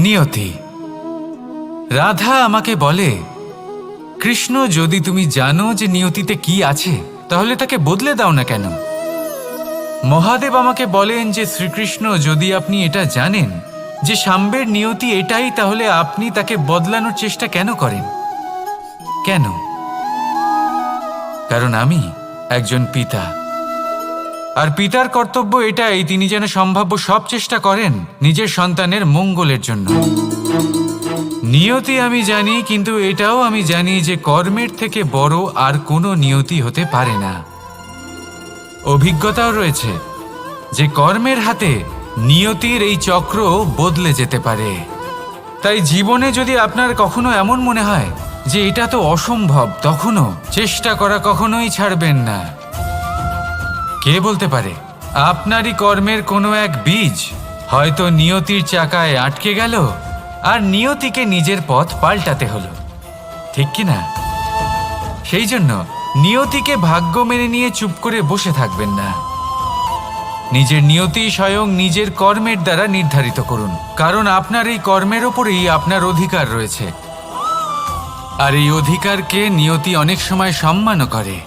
নিয়তি। রাধা আমাকে বলে, কৃষ্ণ, যদি তুমি জানো যে নিয়তিতে কি আছে তাহলে তাকে বদলে দাও না কেন? মহাদেব আমাকে বলেন যে শ্রীকৃষ্ণ, যদি আপনি এটা জানেন যে সাম্বের নিয়তি এটাই, তাহলে আপনি তাকে বদলানোর চেষ্টা কেন করেন? কেন? কারণ আমি একজন পিতা, আর পিতার কর্তব্য এটাই, তিনি যেন সম্ভাব্য সব চেষ্টা করেন নিজের সন্তানের মঙ্গলের জন্য। নিয়তি আমি জানি, কিন্তু এটাও আমি জানি যে কর্মের থেকে বড় আর কোনো নিয়তি হতে পারে না। অভিজ্ঞতাও রয়েছে যে কর্মের হাতে নিয়তির এই চক্র বদলে যেতে পারে। তাই জীবনে যদি আপনার কখনো এমন মনে হয় যে এটা তো অসম্ভব, তখনও চেষ্টা করা কখনোই ছাড়বেন না। কে বলতে পারে আপনারই কর্মের কোনো এক বীজ হয়তো নিয়তির চাকায় আটকে গেল আর নিয়তিকে নিজের পথ পাল্টাতে হলো, ঠিক কি না? সেই জন্য নিয়তিকে ভাগ্য মেনে নিয়ে চুপ করে বসে থাকবেন না। নিজের নিয়তি স্বয়ং নিজের কর্মের দ্বারা নির্ধারিত করুন, কারণ আপনার এই কর্মের ওপরেই আপনার অধিকার রয়েছে। আর এই অধিকারকে নিয়তি অনেক সময় সম্মানও করে।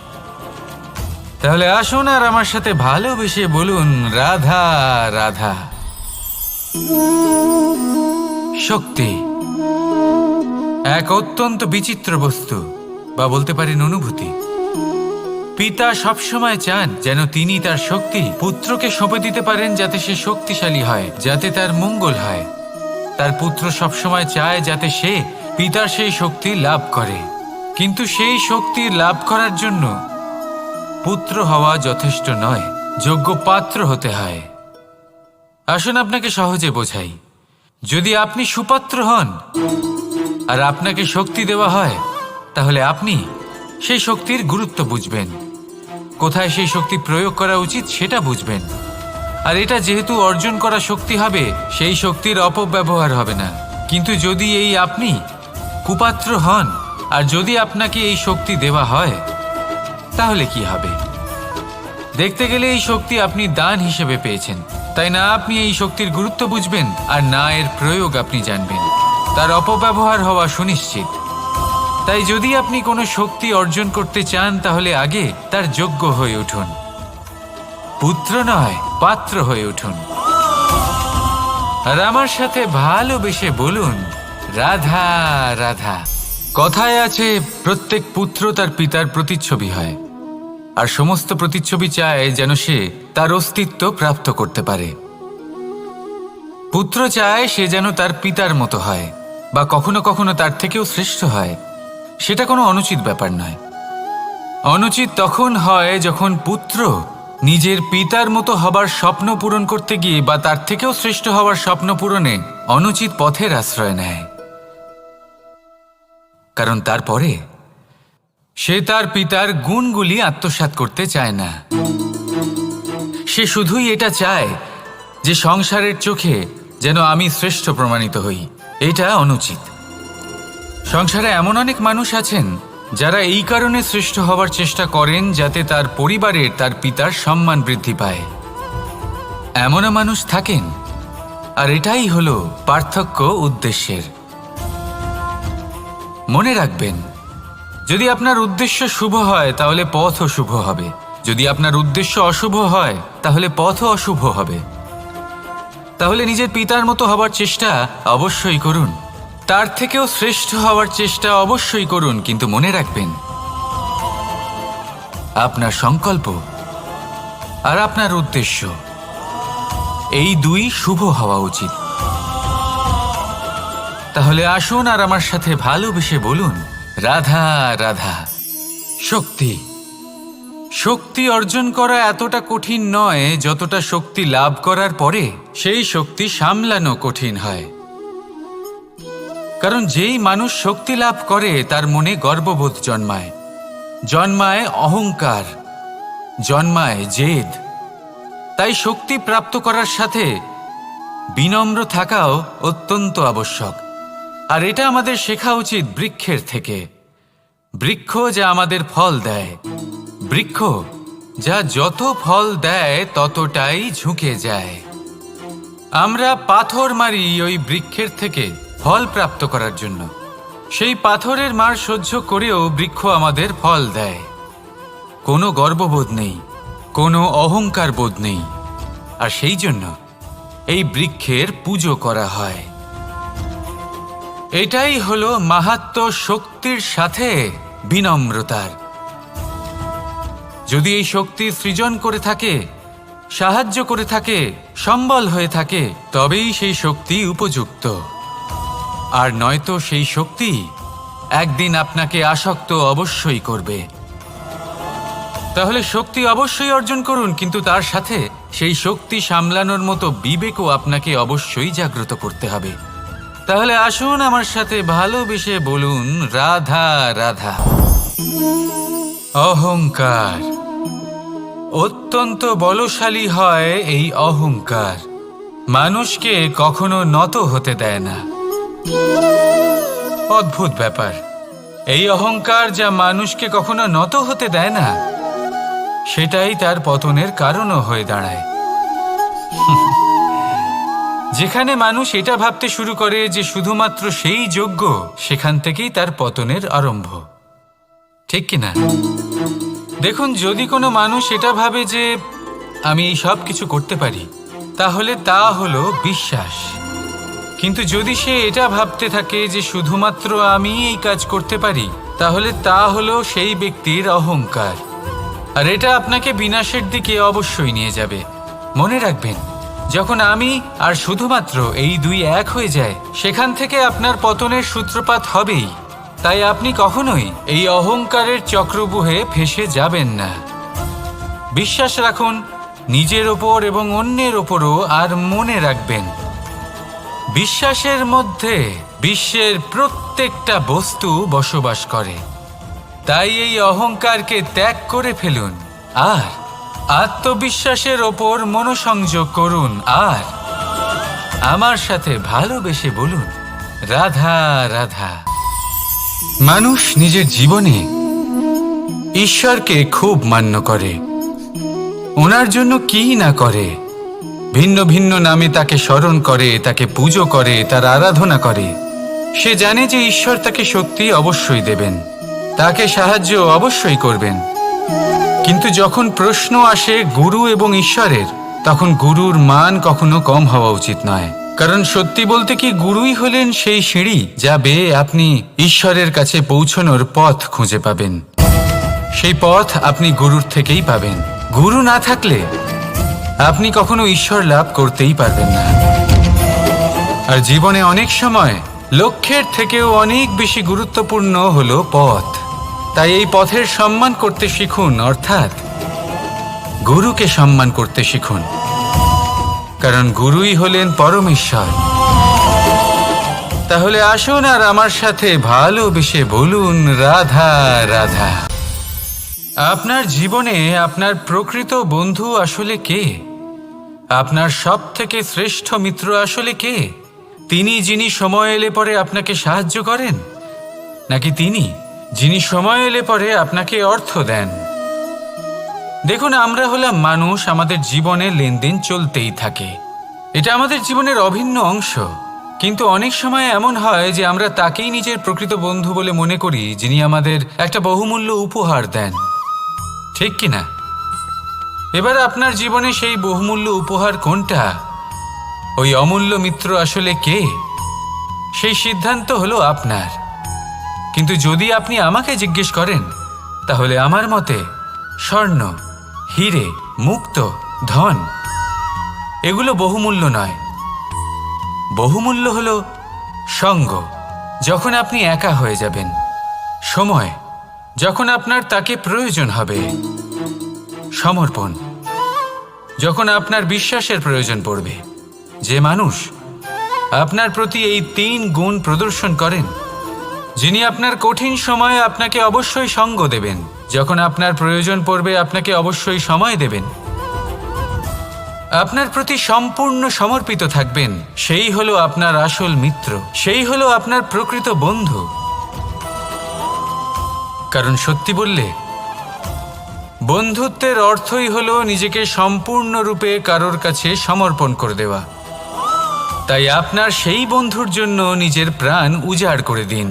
তাহলে আসুন আর আমার সাথে ভালোবেসে বলুন, রাধা রাধা। শক্তি এক অত্যন্ত বিচিত্র বস্তু, বা বলতে পারেন অনুভূতি। পিতা সবসময় চান যেন তিনি তার শক্তি পুত্রকে সঁপে দিতে পারেন, যাতে সে শক্তিশালী হয়, যাতে তার মঙ্গল হয়। তার পুত্র সবসময় চায় যাতে সে পিতার সেই শক্তি লাভ করে, কিন্তু সেই শক্তি লাভ করার জন্য পুত্র হওয়া যথেষ্ট নয়, যোগ্য পাত্র হতে হয়। আসুন আপনাকে সহজে বোঝাই। যদি আপনি সুপাত্র হন আর আপনাকে শক্তি দেওয়া হয়, তাহলে আপনি সেই শক্তির গুরুত্ব বুঝবেন, কোথায় সেই শক্তি প্রয়োগ করা উচিত সেটা বুঝবেন। আর এটা যেহেতু অর্জন করা শক্তি হবে, সেই শক্তির অপব্যবহার হবে না। কিন্তু যদি এই আপনি কুপাত্র হন আর যদি আপনাকে এই শক্তি দেওয়া হয়, তাহলে কি হবে? দেখতে গেলে এই শক্তি আপনি দান হিসেবে পেয়েছেন, তাই না আপনি এই শক্তির গুরুত্ব বুঝবেন আর না এর প্রয়োগ আপনি জানবেন। তার অপব্যবহার হওয়া সুনিশ্চিত। তাই যদি আপনি কোনো শক্তি অর্জন করতে চান, তাহলে আগে তার যোগ্য হয়ে উঠুন। পুত্র নয়, পাত্র হয়ে উঠুন। আর আমার সাথে ভালোবেসে বলুন, রাধা রাধা। কথায় আছে, প্রত্যেক পুত্র তার পিতার প্রতিচ্ছবি হয়, আর সমস্ত প্রতিচ্ছবি চায় যেন সে তার অস্তিত্ব প্রাপ্ত করতে পারে। পুত্র চায় সে যেন তার পিতার মতো হয়, বা কখনো কখনো তার থেকেও শ্রেষ্ঠ হয়। সেটা কোনো অনুচিত ব্যাপার নয়। অনুচিত তখন হয় যখন পুত্র নিজের পিতার মতো হবার স্বপ্ন পূরণ করতে গিয়ে বা তার থেকেও শ্রেষ্ঠ হওয়ার স্বপ্ন পূরণে অনুচিত পথের আশ্রয় নেয়। কারণ তারপরে সে তার পিতার গুণগুলি আত্মসাৎ করতে চায় না। সে শুধুই এটা চায় যে সংসারের চোখে যেন আমি শ্রেষ্ঠ প্রমাণিত হই। এটা অনুচিত। সংসারে এমন অনেক মানুষ আছেন যারা এই কারণে শ্রেষ্ঠ হবার চেষ্টা করেন যাতে তার পরিবারের তার পিতার সম্মান বৃদ্ধি পায়। এমনও মানুষ থাকেন, আর এটাই হলো পার্থক্য উদ্দেশ্যের। মনে রাখবেন, যদি আপনার উদ্দেশ্য শুভ হয় তাহলে পথও শুভ হবে, যদি আপনার উদ্দেশ্য অশুভ হয় তাহলে পথও অশুভ হবে। তাহলে নিজের পিতার মতো হবার চেষ্টা অবশ্যই করুন, তার থেকেও শ্রেষ্ঠ হওয়ার চেষ্টা অবশ্যই করুন, কিন্তু মনে রাখবেন আপনার সংকল্প আর আপনার উদ্দেশ্য এই দুই শুভ হওয়া উচিত। তাহলে আসুন আর আমার সাথে ভালোবেসে বলুন, রাধা রাধা। শক্তি শক্তি অর্জন করা এতটা কঠিন নয় যতটা শক্তি লাভ করার পরে সেই শক্তি সামলানো কঠিন হয়। কারণ যেই মানুষ শক্তি লাভ করে তার মনে গর্ববোধ জন্মায়, জন্মায় অহংকার, জন্মায় জেদ। তাই শক্তি প্রাপ্ত করার সাথে বিনম্র থাকাও অত্যন্ত আবশ্যক। আর এটা আমাদের শেখা উচিত বৃক্ষের থেকে। বৃক্ষ যা আমাদের ফল দেয়, বৃক্ষ যা যত ফল দেয় ততটাই ঝুঁকে যায়। আমরা পাথর মারি ওই বৃক্ষের থেকে ফল প্রাপ্ত করার জন্য। সেই পাথরের মার সহ্য করেও বৃক্ষ আমাদের ফল দেয়। কোনো গর্ববোধ নেই, কোনো অহংকার বোধ নেই, আর সেই জন্য এই বৃক্ষের পুজো করা হয়। এটাই হলো মাহাত্ম্য শক্তির সাথে বিনম্রতার। যদি এই শক্তি সৃজন করে থাকে, সাহায্য করে থাকে, সম্বল হয়ে থাকে, তবেই সেই শক্তি উপযুক্ত। আর নয়তো সেই শক্তি একদিন আপনাকে আসক্ত অবশ্যই করবে। তাহলে শক্তি অবশ্যই অর্জন করুন, কিন্তু তার সাথে সেই শক্তি সামলানোর মতো বিবেকও আপনাকে অবশ্যই জাগ্রত করতে হবে। তাহলে আসুন আমার সাথে ভালোবেসে বলুন, রাধা রাধা। অহংকার অত্যন্ত বলশালী হয়। এই অহংকার মানুষকে কখনো নত হতে দেয় না। অদ্ভুত ব্যাপার, এই অহংকার যা মানুষকে কখনো নত হতে দেয় না, সেটাই তার পতনের কারণও হয়ে দাঁড়ায়। যেখানে মানুষ এটা ভাবতে শুরু করে যে শুধুমাত্র সেই যোগ্য, সেখান থেকেই তার পতনের আরম্ভ। ঠিক কিনা? দেখুন, যদি কোনো মানুষ এটা ভাবে যে আমি এই সব কিছু করতে পারি, তাহলে তা হলো বিশ্বাস। কিন্তু যদি সে এটা ভাবতে থাকে যে শুধুমাত্র আমি এই কাজ করতে পারি, তাহলে তা হলো সেই ব্যক্তির অহংকার। আর এটা আপনাকে বিনাশের দিকে অবশ্যই নিয়ে যাবে। মনে রাখবেন, যখন আমি আর শুধুমাত্র এই দুই এক হয়ে যায়, সেখান থেকে আপনার পতনের সূত্রপাত হবেই। তাই আপনি কখনোই এই অহংকারের চক্রব্যূহে ফেঁসে যাবেন না। বিশ্বাস রাখুন নিজের ওপর এবং অন্যের ওপরও। আর মনে রাখবেন, বিশ্বাসের মধ্যে বিশ্বের প্রত্যেকটা বস্তু বসবাস করে। তাই এই অহংকারকে ত্যাগ করে ফেলুন আর আত্মবিশ্বাসের ওপর মনোসংযোগ করুন। আর আমার সাথে ভালোবেসে বলুন, রাধা রাধা। মানুষ নিজের জীবনে ঈশ্বরকে খুব মান্য করে। ওনার জন্য কি না করে, ভিন্ন ভিন্ন নামে তাকে স্মরণ করে, তাকে পুজো করে, তার আরাধনা করে। সে জানে যে ঈশ্বর তাকে শক্তি অবশ্যই দেবেন, তাকে সাহায্য অবশ্যই করবেন। কিন্তু যখন প্রশ্ন আসে গুরু এবং ঈশ্বরের, তখন গুরুর মান কখনো কম হওয়া উচিত নয়। কারণ সত্যি বলতে কি, গুরুই হলেন সেই সিঁড়ি যা বেয়ে আপনি ঈশ্বরের কাছে পৌঁছানোর পথ খুঁজে পাবেন। সেই পথ আপনি গুরুর থেকেই পাবেন। গুরু না থাকলে আপনি কখনো ঈশ্বর লাভ করতেই পারবেন না। আর জীবনে অনেক সময় লক্ষ্যের থেকেও অনেক বেশি গুরুত্বপূর্ণ হলো পথ। তাই এই পথের সম্মান করতে শিখুন, অর্থাৎ গুরুকে সম্মান করতে শিখুন। কারণ গুরুই হলেন পরমেশ্বর। তাহলে আসুন আর আমার সাথে ভালোবেসে বলুন, রাধা রাধা। আপনার জীবনে আপনার প্রকৃত বন্ধু আসলে কে? আপনার সব থেকে শ্রেষ্ঠ মিত্র আসলে কে? তিনি যিনি সময় এলে পরে আপনাকে সাহায্য করেন, নাকি তিনি যিনি সময় এলে পরে আপনাকে অর্থ দেন? দেখুন, আমরা হলাম মানুষ, আমাদের জীবনে লেনদেন চলতেই থাকে। এটা আমাদের জীবনের অভিন্ন অংশ। কিন্তু অনেক সময় এমন হয় যে আমরা তাকেই নিজের প্রকৃত বন্ধু বলে মনে করি, যিনি আমাদের একটা বহুমূল্য উপহার দেন। ঠিক কিনা? এবার আপনার জীবনে সেই বহুমূল্য উপহার কোনটা, ওই অমূল্য মিত্র আসলে কে, সেই সিদ্ধান্ত হলো আপনার। কিন্তু যদি আপনি আমাকে জিজ্ঞেস করেন, তাহলে আমার মতে স্বর্ণ, হিরে, মুক্ত, ধন এগুলো বহুমূল্য নয়। বহুমূল্য হলো সঙ্গ, যখন আপনি একা হয়ে যাবেন, সময়, যখন আপনার তাকে প্রয়োজন হবে, সমর্পণ, যখন আপনার বিশ্বাসের প্রয়োজন পড়বে। যে মানুষ আপনার প্রতি এই 3 গুণ প্রদর্শন করেন, যিনি আপনার কঠিন সময়ে আপনাকে অবশ্যই সঙ্গ দেবেন, যখন আপনার প্রয়োজন পড়বে আপনাকে অবশ্যই সময় দেবেন, আপনার প্রতি সম্পূর্ণ সমর্পিত থাকবেন, সেই হলো আপনার আসল মিত্র, সেই হলো আপনার প্রকৃত বন্ধু। কারণ সত্যি বললে, বন্ধুত্বের অর্থই হলো নিজেকে সম্পূর্ণরূপে কারোর কাছে সমর্পণ করে দেওয়া। তাই আপনার সেই বন্ধুর জন্য নিজের প্রাণ উজাড় করে দিন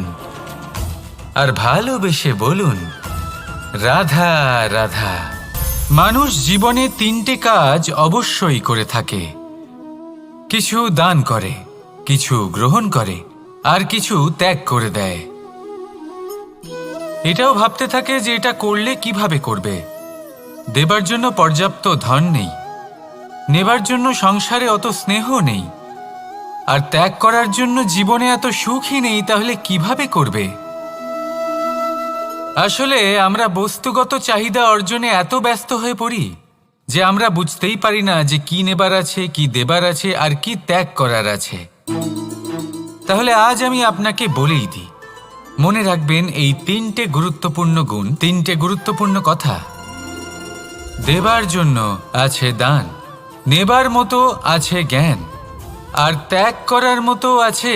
আর ভালোবেসে বলুন, রাধা রাধা। মানুষ জীবনে 3টে কাজ অবশ্যই করে থাকে, কিছু দান করে, কিছু গ্রহণ করে, আর কিছু ত্যাগ করে দেয়। এটাও ভাবতে থাকে যে এটা করলে কিভাবে করবে। দেবার জন্য পর্যাপ্ত ধন নেই, নেবার জন্য সংসারে অত স্নেহ নেই, আর ত্যাগ করার জন্য জীবনে এত সুখই নেই, তাহলে কিভাবে করবে? আসলে আমরা বস্তুগত চাহিদা অর্জনে এত ব্যস্ত হয়ে পড়ি যে আমরা বুঝতেই পারি না যে কি নেবার আছে, কি দেবার আছে, আর কি ত্যাগ করার আছে। তাহলে আজ আমি আপনাকে বলেই দিই, মনে রাখবেন এই 3টে গুরুত্বপূর্ণ গুণ, 3টে গুরুত্বপূর্ণ কথা। দেবার জন্য আছে দান, নেবার মতো আছে জ্ঞান, আর ত্যাগ করার মতো আছে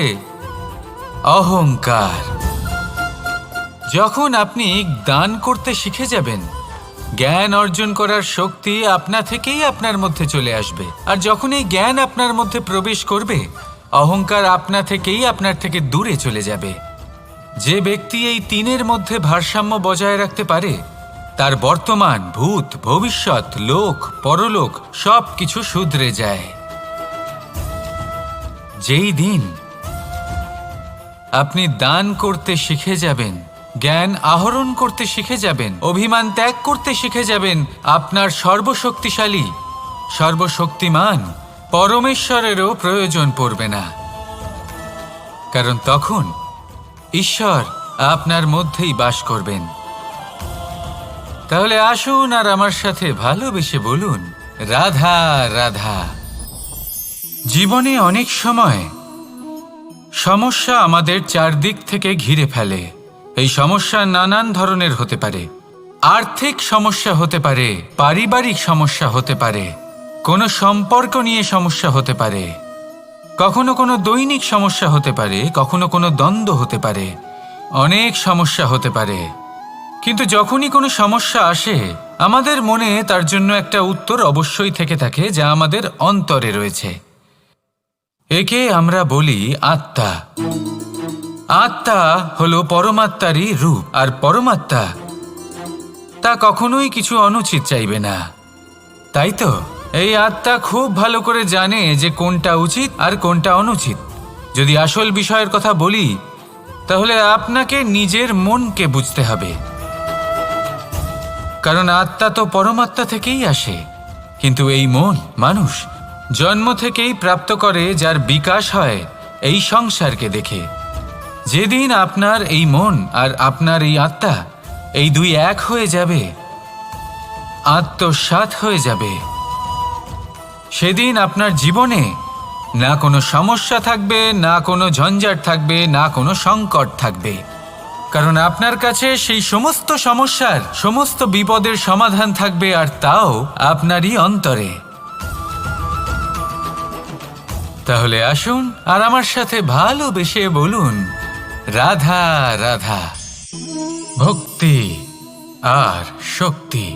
অহংকার। যখন আপনি দান করতে শিখে যাবেন, জ্ঞান অর্জন করার শক্তি আপনা থেকেই আপনার মধ্যে চলে আসবে। আর যখন এই জ্ঞান আপনার মধ্যে প্রবেশ করবে, অহংকার আপনা থেকেই আপনার থেকে দূরে চলে যাবে। যে ব্যক্তি এই 3-এর মধ্যে ভারসাম্য বজায় রাখতে পারে, তার বর্তমান, ভূত, ভবিষ্যৎ, লোক, পরলোক সব কিছু শুধরে যায়। যেই দিন আপনি দান করতে শিখে যাবেন, জ্ঞান আহরণ করতে শিখে যাবেন, অভিমান ত্যাগ করতে শিখে যাবেন, আপনার সর্বশক্তিশালী, সর্বশক্তিমান পরমেশ্বরেরও প্রয়োজন পড়বে না। কারণ তখন ঈশ্বর আপনার মধ্যেই বাস করবেন। তাহলে আসুন আর আমার সাথে ভালোবেসে বলুন, রাধা রাধা। জীবনে অনেক সময় সমস্যা আমাদের চারদিক থেকে ঘিরে ফেলে। এই সমস্যা নানান ধরনের হতে পারে। আর্থিক সমস্যা হতে পারে, পারিবারিক সমস্যা হতে পারে, কোনো সম্পর্ক নিয়ে সমস্যা হতে পারে, কখনো কোনো দৈনিক সমস্যা হতে পারে, কখনো কোনো দ্বন্দ্ব হতে পারে, অনেক সমস্যা হতে পারে। কিন্তু যখনই কোনো সমস্যা আসে, আমাদের মনে তার জন্য একটা উত্তর অবশ্যই থেকে থাকে, যা আমাদের অন্তরে রয়েছে। একে আমরা বলি আত্মা। আত্মা হলো পরমাত্মারই রূপ, আর পরমাত্মা তা কখনোই কিছু অনুচিত চাইবে না, তাই তো? এই আত্মা খুব ভালো করে জানে যে কোনটা উচিত আর কোনটা অনুচিত। যদি আসল বিষয়ের কথা বলি, তাহলে আপনাকে নিজের মনকে বুঝতে হবে। কারণ আত্মা তো পরমাত্মা থেকেই আসে, কিন্তু এই মন মানুষ জন্ম থেকেই প্রাপ্ত করে, যার বিকাশ হয় এই সংসারকে দেখে। যেদিন আপনার এই মন আর আপনার এই আত্মা, এই দুই এক হয়ে যাবে, আত্মসাৎ হয়ে যাবে, সেদিন আপনার জীবনে না কোনো সমস্যা থাকবে, না কোনো ঝঞ্ঝাট থাকবে, না কোনো সংকট থাকবে। কারণ আপনার কাছে সেই সমস্ত সমস্যার, সমস্ত বিপদের সমাধান থাকবে, আর তাও আপনারই অন্তরে। তাহলে আসুন আর আমার সাথে ভালোবেসে বলুন, রাধা রাধা। ভক্তি আর শক্তি,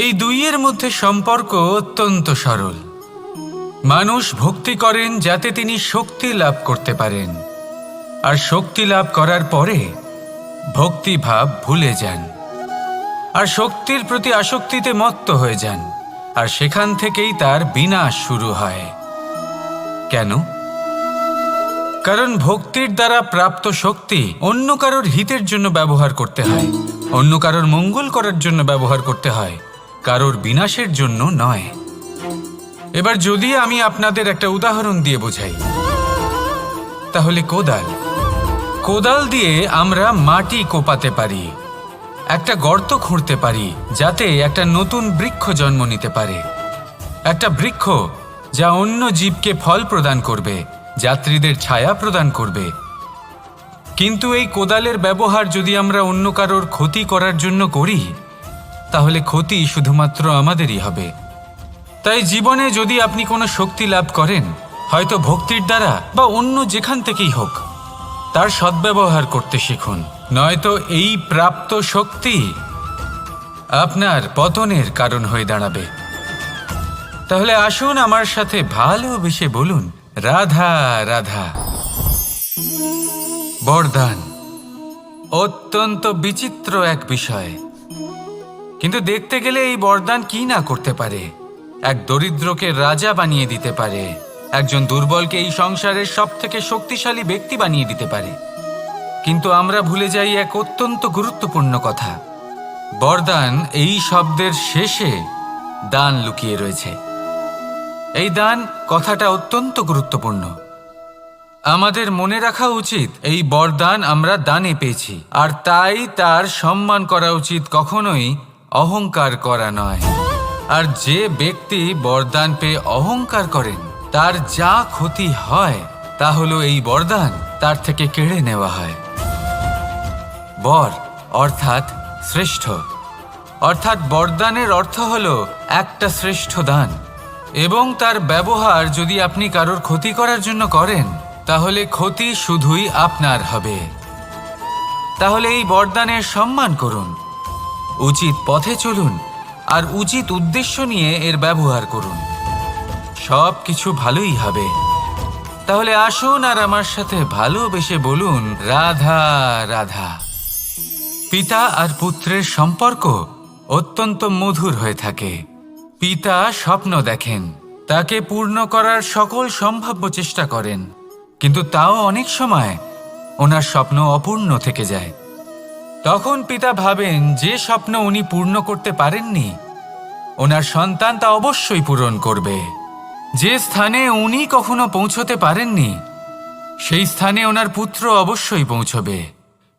এই দুইয়ের মধ্যে সম্পর্ক অত্যন্ত সরল। মানুষ ভক্তি করেন যাতে তিনি শক্তি লাভ করতে পারেন, আর শক্তি লাভ করার পরে ভক্তিভাব ভুলে যান, আর শক্তির প্রতি আসক্তিতে মত্ত হয়ে যান, আর সেখান থেকেই তার বিনাশ শুরু হয়। কেন? কারণ ভক্তির দ্বারা প্রাপ্ত শক্তি অন্য কারোর হিতের জন্য ব্যবহার করতে হয়, অন্য কারোর মঙ্গল করার জন্য ব্যবহার করতে হয়, কারোর বিনাশের জন্য নয়। এবার যদি আমি আপনাদের একটা উদাহরণ দিয়ে বোঝাই, তাহলে কোদাল। কোদাল দিয়ে আমরা মাটি কোপাতে পারি, একটা গর্ত খুঁড়তে পারি, যাতে একটা নতুন বৃক্ষ জন্ম নিতে পারে। একটা বৃক্ষ যা অন্য জীবকে ফল প্রদান করবে, যাত্রীদের ছায়া প্রদান করবে। কিন্তু এই কোদালের ব্যবহার যদি আমরা অন্য কারোর ক্ষতি করার জন্য করি, তাহলে ক্ষতি শুধুমাত্র আমাদেরই হবে। তাই জীবনে যদি আপনি কোনো শক্তি লাভ করেন, হয়তো ভক্তির দ্বারা বা অন্য যেখান থেকেই হোক, তার সদ্ব্যবহার করতে শিখুন, নয়তো এই প্রাপ্ত শক্তি আপনার পতনের কারণ হয়ে দাঁড়াবে। তাহলে আসুন আমার সাথে ভালোবেসে বলুন, রাধা রাধা। বরদান অত্যন্ত বিচিত্র এক বিষয়, কিন্তু দেখতে গেলে এই বরদান কি না করতে পারে। এক দরিদ্রকে রাজা বানিয়ে দিতে পারে, একজন দুর্বলকে এই সংসারের সব থেকে শক্তিশালী ব্যক্তি বানিয়ে দিতে পারে। কিন্তু আমরা ভুলে যাই এক অত্যন্ত গুরুত্বপূর্ণ কথা। বরদান এই শব্দের শেষে দান লুকিয়ে রয়েছে। এই দান কথাটা অত্যন্ত গুরুত্বপূর্ণ। আমাদের মনে রাখা উচিত এই বরদান আমরা দানে পেয়েছি, আর তাই তার সম্মান করা উচিত, কখনোই অহংকার করা নয়। আর যে ব্যক্তি বরদান পেয়ে অহংকার করেন তার যা ক্ষতি হয় তা হলো এই বরদান তার থেকে কেড়ে নেওয়া হয়। বর অর্থাৎ শ্রেষ্ঠ, অর্থাৎ বরদানের অর্থ হলো একটা শ্রেষ্ঠ দান, এবং তার ব্যবহার যদি আপনি কারোর ক্ষতি করার জন্য করেন তাহলে ক্ষতি শুধুই আপনার হবে। তাহলে এই বরদানের সম্মান করুন, উচিত পথে চলুন, আর উচিত উদ্দেশ্য নিয়ে এর ব্যবহার করুন, সব কিছু ভালোই হবে। তাহলে আসুন আর আমার সাথে ভালোবেসে বলুন রাধা রাধা। পিতা আর পুত্রের সম্পর্ক অত্যন্ত মধুর হয়ে থাকে। পিতা স্বপ্ন দেখেন, তাকে পূর্ণ করার সকল সম্ভাব্য চেষ্টা করেন, কিন্তু তাও অনেক সময় ওনার স্বপ্ন অপূর্ণ থেকে যায়। তখন পিতা ভাবেন যে স্বপ্ন উনি পূর্ণ করতে পারেননি ওনার সন্তান তা অবশ্যই পূরণ করবে। যে স্থানে উনি কখনো পৌঁছতে পারেননি সেই স্থানে ওনার পুত্র অবশ্যই পৌঁছবে।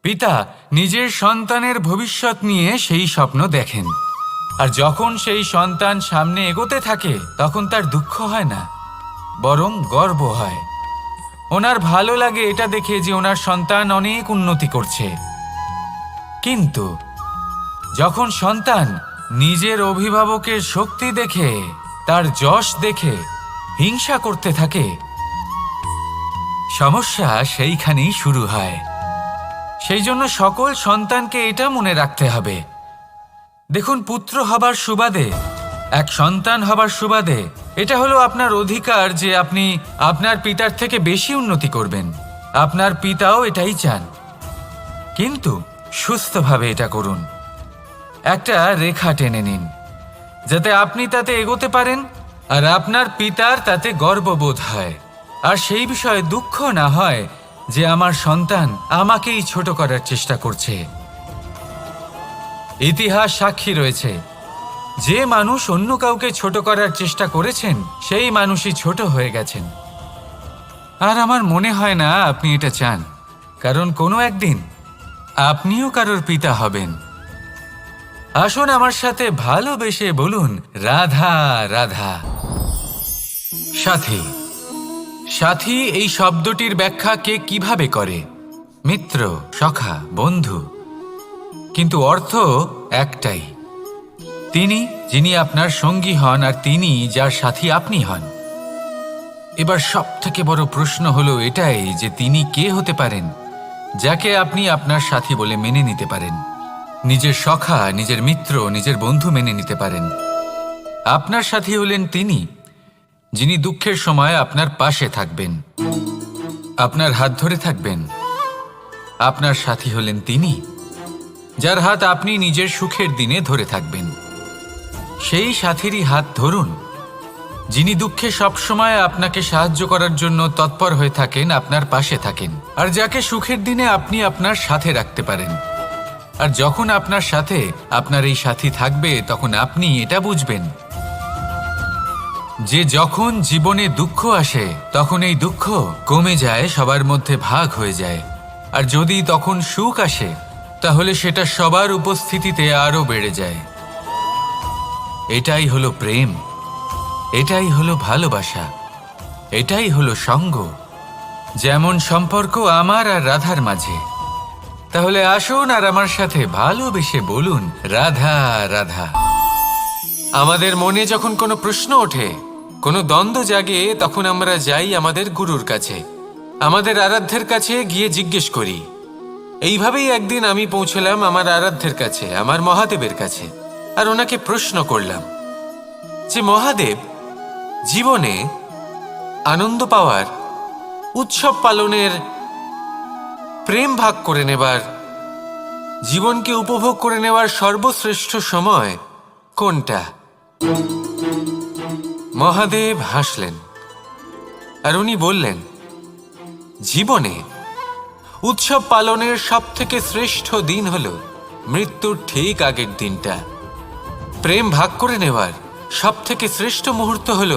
পিতা নিজের সন্তানের ভবিষ্যৎ নিয়ে সেই স্বপ্ন দেখেন, আর যখন সেই সন্তান সামনে এগোতে থাকে তখন তার দুঃখ হয় না, বরং গর্ব হয়। ওনার ভালো লাগে এটা দেখে যে ওনার সন্তান অনেক উন্নতি করছে। কিন্তু যখন সন্তান নিজের অভিভাবকের শক্তি দেখে, তার যশ দেখে হিংসা করতে থাকে, সমস্যা সেইখানেই শুরু হয়। সেই জন্য সকল সন্তানকে এটা মনে রাখতে হবে, দেখুন, পুত্র হবার সুবাদে, এক সন্তান হবার সুবাদে এটা হলো আপনার অধিকার যে আপনি আপনার পিতার থেকে বেশি উন্নতি করবেন। আপনার পিতাও এটাই চান, কিন্তু সুস্থভাবে এটা করুন। একটা রেখা টেনে নিন যাতে আপনি তাতে এগোতে পারেন আর আপনার পিতার তাতে গর্ববোধ হয়, আর সেই বিষয়ে দুঃখ না হয় যে আমার সন্তান আমাকেই ছোট করার চেষ্টা করছে। ইতিহাস সাক্ষী রয়েছে, যে মানুষ অন্য কাউকে ছোট করার চেষ্টা করেছেন সেই মানুষই ছোট হয়ে গেছেন। আর আমার মনে হয় না আপনি এটা চান, কারণ কোনো একদিন আপনিও কারোর পিতা হবেন। আসুন আমার সাথে ভালোবেসে বলুন রাধা রাধা। সাথী, সাথী এই শব্দটির ব্যাখ্যা কে কিভাবে করে? মিত্র, সখা, বন্ধু, কিন্তু অর্থ একটাই। তিনি যিনি আপনার সঙ্গী হন আর তিনি যার সাথী আপনি হন। এবার সব থেকে বড় প্রশ্ন হলো এটাই যে তিনি কে হতে পারেন যাকে আপনি আপনার সাথী বলে মেনে নিতে পারেন, নিজের সখা, নিজের মিত্র, নিজের বন্ধু মেনে নিতে পারেন। আপনার সাথী হলেন তিনি যিনি দুঃখের সময় আপনার পাশে থাকবেন, আপনার হাত ধরে থাকবেন। আপনার সাথী হলেন তিনি যার হাত আপনি নিজের সুখের দিনে ধরে থাকবেন। সেই সাথীরই হাত ধরুন যিনি দুঃখে সবসময় আপনাকে সাহায্য করার জন্য তৎপর হয়ে থাকেন, আপনার পাশে থাকেন, আর যাকে সুখের দিনে আপনি আপনার সাথে রাখতে পারেন। আর যখন আপনার সাথে আপনার এই সাথী থাকবে তখন আপনি এটা বুঝবেন যে যখন জীবনে দুঃখ আসে তখন এই দুঃখ কমে যায়, সবার মধ্যে ভাগ হয়ে যায়। আর যদি তখন সুখ আসে তাহলে সেটা সবার উপস্থিতিতে আরো বেড়ে যায়। এটাই হলো প্রেম, এটাই হলো ভালোবাসা, এটাই হলো সঙ্গ, যেমন সম্পর্ক আমার আর রাধার মাঝে। তাহলে আসুন আর আমার সাথে ভালোবেসে বলুন রাধা রাধা। আমাদের মনে যখন কোনো প্রশ্ন ওঠে, কোনো দ্বন্দ্ব জাগে, তখন আমরা যাই আমাদের গুরুর কাছে, আমাদের আরাধ্যের কাছে গিয়ে জিজ্ঞেস করি। এইভাবেই একদিন আমি পৌঁছলাম আমার আরাধ্যের কাছে, আমার মহাদেবের কাছে, আর ওনাকে প্রশ্ন করলাম যে মহাদেব, জীবনে আনন্দ পাওয়ার, উৎসব পালনের, প্রেম ভাগ করে নেবার, জীবনকে উপভোগ করে নেওয়ার সর্বশ্রেষ্ঠ সময় কোনটা? মহাদেব হাসলেন আর উনি বললেন, জীবনে উৎসব পালনের সবথেকে শ্রেষ্ঠ দিন হল মৃত্যুর ঠিক আগের দিনটা। প্রেম ভাগ করে নেওয়ার সবথেকে শ্রেষ্ঠ মুহূর্ত হল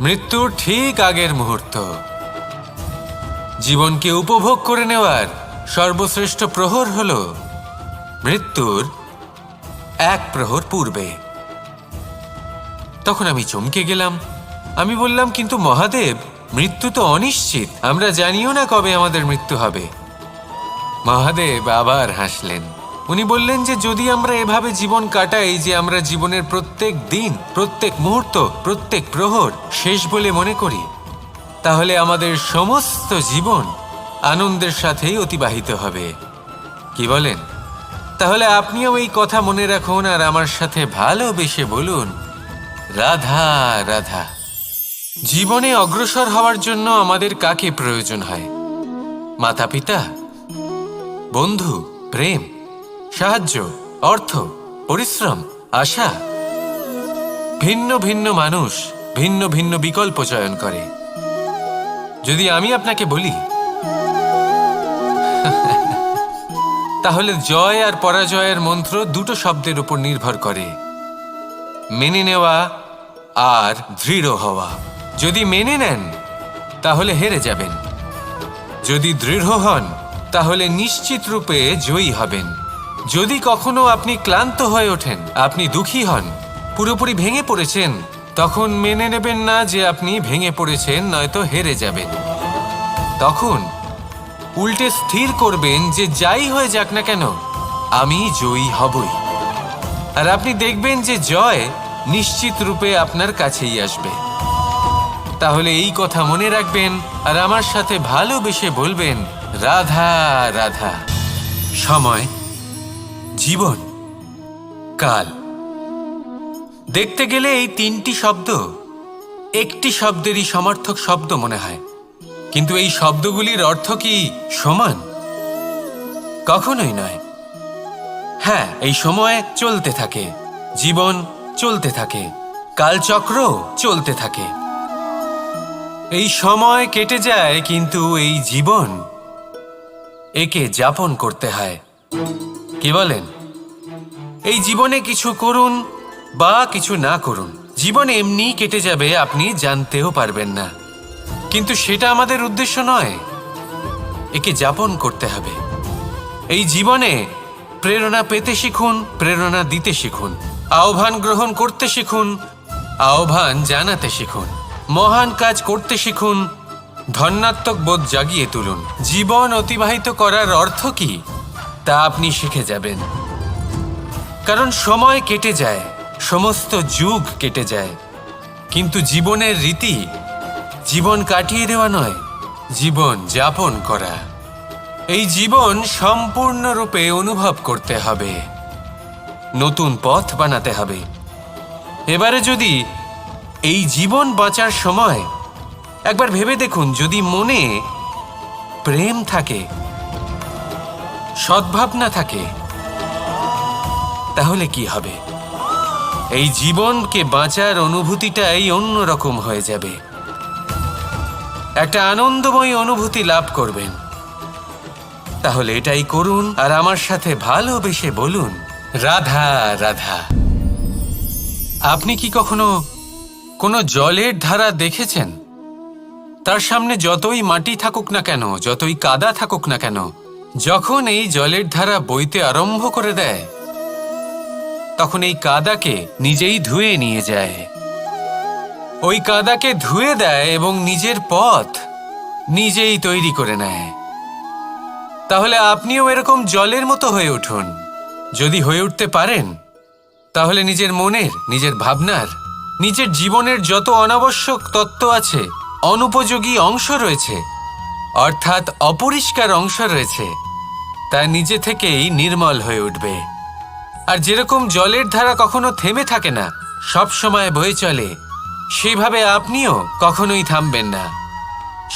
মৃত্যুর ঠিক আগের মুহূর্ত। জীবনকে উপভোগ করে নেওয়ার সর্বশ্রেষ্ঠ প্রহর হল মৃত্যুর এক প্রহর পূর্বে। তখন আমি চমকে গেলাম। আমি বললাম, কিন্তু মহাদেব, মৃত্যু তো অনিশ্চিত, আমরা জানিও না কবে আমাদের মৃত্যু হবে। মহাদেব আবার হাসলেন। উনি বললেন যে যদি আমরা এভাবে জীবন কাটাই যে আমরা জীবনের প্রত্যেক দিন, প্রত্যেক মুহূর্ত, প্রত্যেক প্রহর শেষ বলে মনে করি, তাহলে আমাদের সমস্ত জীবন আনন্দের সাথেই অতিবাহিত হবে। কি বলেন? তাহলে আপনিও এই কথা মনে রাখুন আর আমার সাথে ভালোবেসে বলুন, রাধা রাধা। জীবনে অগ্রসর হওয়ার জন্য আমাদের কাকে প্রয়োজন হয়? মাতা পিতা, বন্ধু, প্রেম, সাহায্য, অর্থ, পরিশ্রম, আশা। ভিন্ন ভিন্ন মানুষ ভিন্ন ভিন্ন বিকল্প চয়ন করে। যদি আমি আপনাকে বলি, তাহলে জয় আর পরাজয়ের মন্ত্র দুটো শব্দের উপর নির্ভর করে, মেনে নেওয়া আর দৃঢ় হওয়া। যদি মেনে নেন তাহলে হেরে যাবেন, যদি দৃঢ় হন তাহলে নিশ্চিত রূপে জয়ী হবেন। যদি কখনো আপনি ক্লান্ত হয়ে ওঠেন, আপনি দুঃখী হন, পুরোপুরি ভেঙে পড়েছেন, তখন মেনে নেবেন না যে আপনি ভেঙে পড়েছেন, নয়তো হেরে যাবেন। তখন উল্টে স্থির করবেন যে যাই হয়ে যাক না কেন, আমি জয়ী হবই। আর আপনি দেখবেন যে জয় নিশ্চিত রূপে আপনার কাছেই আসবে। তাহলে এই কথা মনে রাখবেন আর আমার সাথে ভালোবেসে বলবেন, রাধা রাধা। সময়, জীবন, কাল। দেখতে গেলে এই তিনটি শব্দ একটি শব্দেরই সমার্থক শব্দ মনে হয়, কিন্তু এই শব্দগুলির অর্থ কি সমান? কখনোই নয়। হ্যাঁ, এই সময় চলতে থাকে, জীবন চলতে থাকে, কালচক্র চলতে থাকে। এই সময় কেটে যায়, কিন্তু এই জীবন, একে যাপন করতে হয়। কি বলেন? এই জীবনে কিছু করুন বা কিছু না করুন, জীবন এমনি কেটে যাবে, আপনি জানতেও পারবেন না। কিন্তু সেটা আমাদের উদ্দেশ্য নয়, একে যাপন করতে হবে। এই জীবনে প্রেরণা পেতে শিখুন, প্রেরণা দিতে শিখুন, আহ্বান গ্রহণ করতে শিখুন, আহ্বান জানাতে শিখুন, মহান কাজ করতে শিখুন, ধন্যাত্মক বোধ জাগিয়ে তুলুন। জীবন অতিবাহিত করার অর্থ কি তা আপনি শিখে যাবেন। কারণ সময় কেটে যায়, সমস্ত যুগ কেটে যায়, কিন্তু জীবনের রীতি জীবন কাটিয়ে দেওয়া নয়, জীবন যাপন করা। এই জীবন সম্পূর্ণরূপে অনুভব করতে হবে, নতুন পথ বানাতে হবে। এবারে যদি এই জীবন বাঁচার সময় একবার ভেবে দেখুন, যদি মনে প্রেম থাকে, সদ্ভাবনা থাকে, তাহলে কি হবে? এই জীবনকে বাঁচার অনুভূতিটাই অন্যরকম হয়ে যাবে, একটা আনন্দময় অনুভূতি লাভ করবেন। তাহলে এটাই করুন আর আমার সাথে ভালোবেসে বলুন, রাধা রাধা। আপনি কি কখনো কোনো জলের ধারা দেখেছেন? তার সামনে যতই মাটি থাকুক না কেন, যতই কাদা থাকুক না কেন, যখন এই জলের ধারা বইতে আরম্ভ করে দেয়, তখন এই কাদাকে নিজেই ধুয়ে নিয়ে যায়। ওই কাদাকে ধুয়ে দেয় এবং নিজের পথ নিজেই তৈরি করে নেয়। তাহলে আপনিও এরকম জলের মতো হয়ে উঠুন। যদি হয়ে উঠতে পারেন, তাহলে নিজের মনের, নিজের ভাবনার, নিজের জীবনের যত অনাবশ্যক তত্ত্ব আছে, অনুপযোগী অংশ রয়েছে, অর্থাৎ অপরিষ্কার অংশ রয়েছে, তা নিজে থেকেই নির্মল হয়ে উঠবে। আর যেরকম জলের ধারা কখনো থেমে থাকে না, সব সময় বয়ে চলে, সেইভাবে আপনিও কখনোই থামবেন না।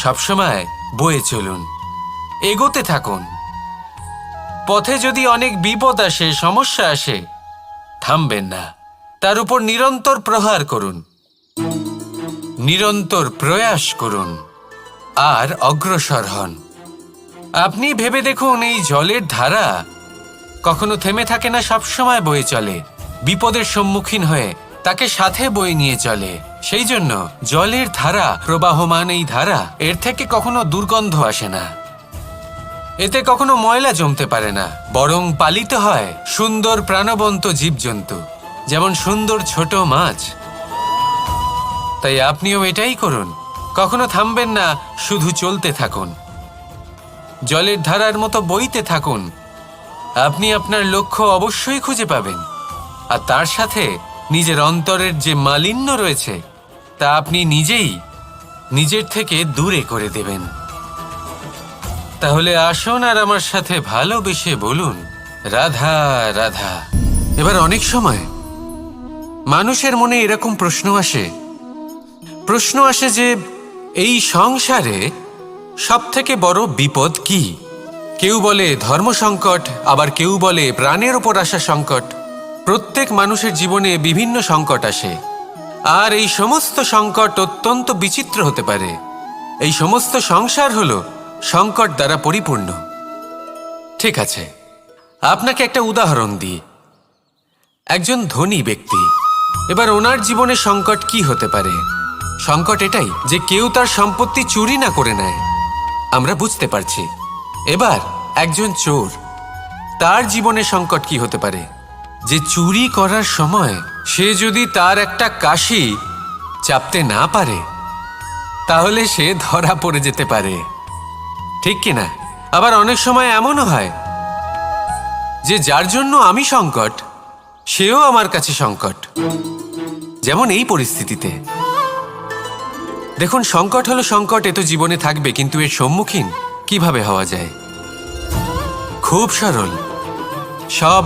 সবসময় বয়ে চলুন, এগোতে থাকুন। পথে যদি অনেক বিপদ আসে, সমস্যা আসে, থামবেন না, তার উপর নিরন্তর প্রহার করুন, নিরন্তর প্রয়াস করুন আর অগ্রসর হন। আপনি ভেবে দেখুন, এই জলের ধারা কখনো থেমে থাকে না, সবসময় বয়ে চলে। বিপদের সম্মুখীন হয়ে তাকে সাথে বয়ে নিয়ে চলে। সেই জন্য জলের ধারা, প্রবাহমান এই ধারা, এর থেকে কখনো দুর্গন্ধ আসে না, এতে কখনো ময়লা জমতে পারে না, বরং পালিত হয় সুন্দর প্রাণবন্ত জীবজন্তু, যেমন সুন্দর ছোট মাছ। তাই আপনিও এটাই করুন, কখনো থামবেন না, শুধু চলতে থাকুন, জলের ধারার মতো বইতে থাকুন। আপনি আপনার লক্ষ্য অবশ্যই খুঁজে পাবেন, আর তার সাথে নিজের অন্তরের যে মালিন্য রয়েছে তা আপনি নিজেই নিজের থেকে দূরে করে দেবেন। তাহলে আসুন আর আমার সাথে ভালোবেসে বলুন, রাধা রাধা। এবার অনেক সময় মানুষের মনে এরকম প্রশ্ন আসে যে এই সংসারে সবথেকে বড় বিপদ কি? কেউ বলে ধর্ম সংকট, আবার কেউ বলে প্রাণের ওপর আসা সংকট। প্রত্যেক মানুষের জীবনে বিভিন্ন সংকট আসে, আর এই সমস্ত সংকট অত্যন্ত বিচিত্র হতে পারে। এই সমস্ত সংসার হলো সংকট দ্বারা পরিপূর্ণ। ঠিক আছে, আপনাকে একটা উদাহরণ দিই। একজন ধনী ব্যক্তি, এবার ওনার জীবনে সংকট কি হতে পারে? সংকট এটাই যে কেউ তার সম্পত্তি চুরি না করে নেয়, আমরা বুঝতে পারছি। এবার একজন চোর, তার জীবনে সংকট কি হতে পারে? যে চুরি করার সময় সে যদি তার একটা কাশি চাপতে না পারে, তাহলে সে ধরা পড়ে যেতে পারে, ঠিক কিনা? আবার অনেক সময় এমনও হয় যে যার জন্য আমি সংকট, সেও আমার কাছে সংকট। যেমন এই পরিস্থিতিতে দেখুন, সংকট হলো সংকট, এ তো জীবনে থাকবে, কিন্তু এর সম্মুখীন কিভাবে হওয়া যায়? খুব সরল, সব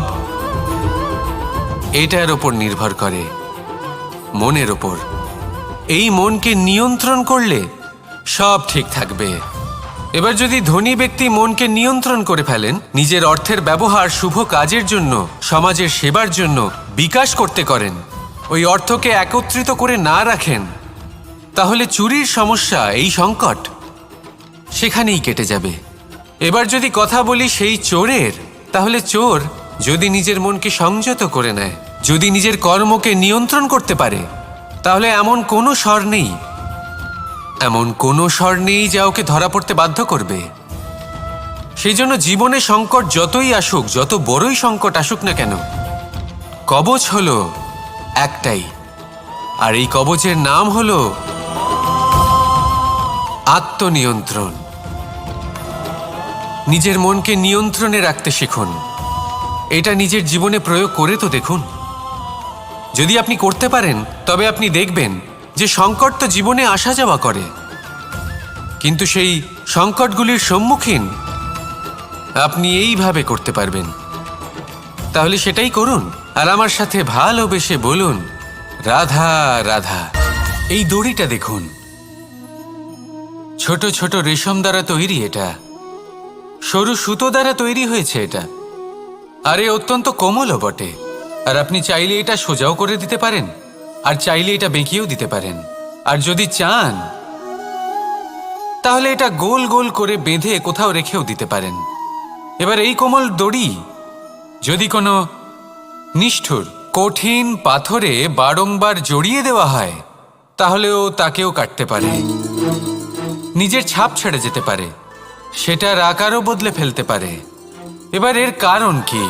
এটার ওপর নির্ভর করে, মনের ওপর। এই মনকে নিয়ন্ত্রণ করলে সব ঠিক থাকবে। এবার যদি ধনী ব্যক্তি মনকে নিয়ন্ত্রণ করে ফেলেন, নিজের অর্থের ব্যবহার শুভ কাজের জন্য, সমাজের সেবার জন্য বিকাশ করতে করেন, ওই অর্থকে একত্রিত করে না রাখেন, তাহলে চুরির সমস্যা, এই সংকট সেখানেই কেটে যাবে। এবার যদি কথা বলি সেই চোরের, তাহলে চোর যদি নিজের মনকে সংযত করে নেয়, যদি নিজের কর্মকে নিয়ন্ত্রণ করতে পারে, তাহলে এমন কোনো স্বর নেই যা ওকে ধরা পড়তে বাধ্য করবে। সেই জন্য জীবনে সংকট যতই আসুক, যত বড়ই সংকট আসুক না কেন, কবচ হলো একটাই, আর এই কবচের নাম হলো আত্মনিয়ন্ত্রণ। নিজের মনকে নিয়ন্ত্রণে রাখতে শিখুন। এটা নিজের জীবনে প্রয়োগ করে তো দেখুন। যদি আপনি করতে পারেন, তবে আপনি দেখবেন যে সংকট তো জীবনে আসা যাওয়া করে, কিন্তু সেই সংকটগুলির সম্মুখীন আপনি এইভাবে করতে পারবেন। তাহলে সেটাই করুন, আর আমার সাথে ভালোবেসে বলুন, রাধা রাধা। এই দড়িটা দেখুন, ছোট ছোট রেশম দ্বারা তৈরি, এটা সরু সুতো দ্বারা তৈরি হয়েছে এটা, আর এ অত্যন্ত কোমলও বটে। আর আপনি চাইলে এটা সোজাও করে দিতে পারেন, আর চাইলে এটা বেঁকিয়েও দিতে পারেন, আর যদি চান তাহলে এটা গোল গোল করে বেঁধে কোথাও রেখেও দিতে পারেন। এবার এই কোমল দড়ি যদি কোনো নিষ্ঠুর কঠিন পাথরে বারংবার জড়িয়ে দেওয়া হয়, তাহলেও তাকেও কাটতে পারে, নিজের ছাপ ছেড়ে যেতে পারে, সেটার আকারও বদলে ফেলতে পারে। এবার এর কারণ কি?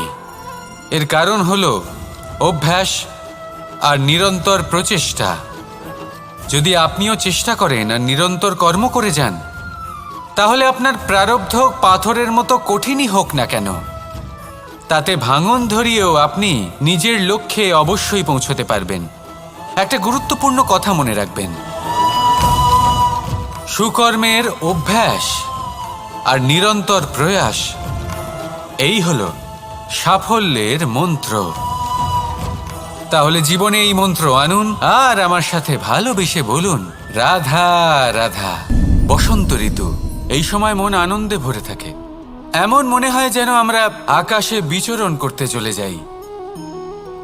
এর কারণ হলো অভ্যাস আর নিরন্তর প্রচেষ্টা। যদি আপনিও চেষ্টা করেন আর নিরন্তর কর্ম করে যান, তাহলে আপনার প্রারব্ধ পাথরের মতো কঠিনই হোক না কেন, তাতে ভাঙন ধরিয়েও আপনি নিজের লক্ষ্যে অবশ্যই পৌঁছতে পারবেন। একটা গুরুত্বপূর্ণ কথা মনে রাখবেন, সুকর্মের অভ্যাস আর নিরন্তর প্রয়াস, এই হলো সাফল্যের মন্ত্র। তাহলে জীবনে এই মন্ত্র আনুন আর আমার সাথে ভালোবেসে বলুন, রাধা রাধা। বসন্ত ঋতু, এই সময় মন আনন্দে ভরে থাকে। এমন মনে হয় যেন আমরা আকাশে বিচরণ করতে চলে যাই,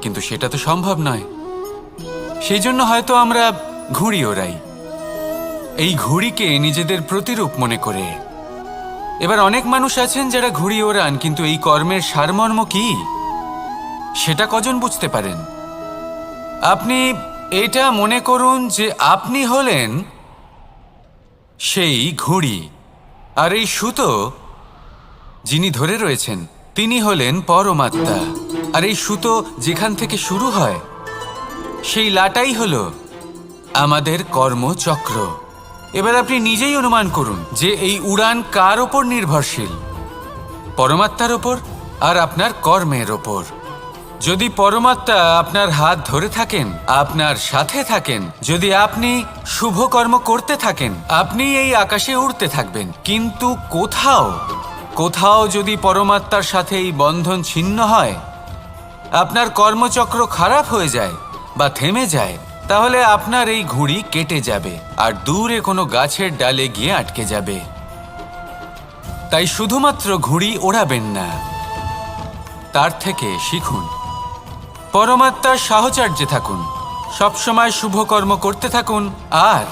কিন্তু সেটা তো সম্ভব নয়। সেই জন্য হয়তো আমরা ঘুড়ি ওড়াই, এই ঘুড়িকে নিজেদের প্রতিরূপ মনে করে। এবার অনেক মানুষ আছেন যারা ঘুড়ি ওড়ান, কিন্তু এই কর্মের সারমর্ম কি সেটা কজন বুঝতে পারেন? আপনি এটা মনে করুন যে আপনি হলেন সেই ঘুড়ি, আর এই সুতো যিনি ধরে রয়েছেন তিনি হলেন পরমাত্মা। আর এই সুতো যেখান থেকে শুরু হয় সেই লাটাই হলো আমাদের কর্মচক্র। এবার আপনি নিজেই অনুমান করুন যে এই উড়ান কার ওপর নির্ভরশীল, পরমাত্মার ওপর আর আপনার কর্মের ওপর। যদি পরমাত্মা আপনার হাত ধরে থাকেন, আপনার সাথে থাকেন, যদি আপনি শুভ কর্ম করতে থাকেন, আপনি এই আকাশে উড়তে থাকবেন। কিন্তু কোথাও কোথাও যদি পরমাত্মার সাথে এই বন্ধন ছিন্ন হয়, আপনার কর্মচক্র খারাপ হয়ে যায় বা থেমে যায়, তাহলে আপনার এই ঘুড়ি কেটে যাবে আর দূরে কোনো গাছের ডালে গিয়ে আটকে যাবে। তাই শুধুমাত্র ঘুড়ি ওড়াবেন না, তার থেকে শিখুন, পরমাত্মার সাহচর্যে থাকুন, সবসময় শুভ কর্ম করতে থাকুন আর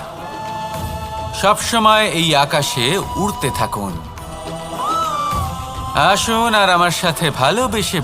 সবসময় এই আকাশে উড়তে থাকুন। আসুন আর আমার সাথে ভালোবেসে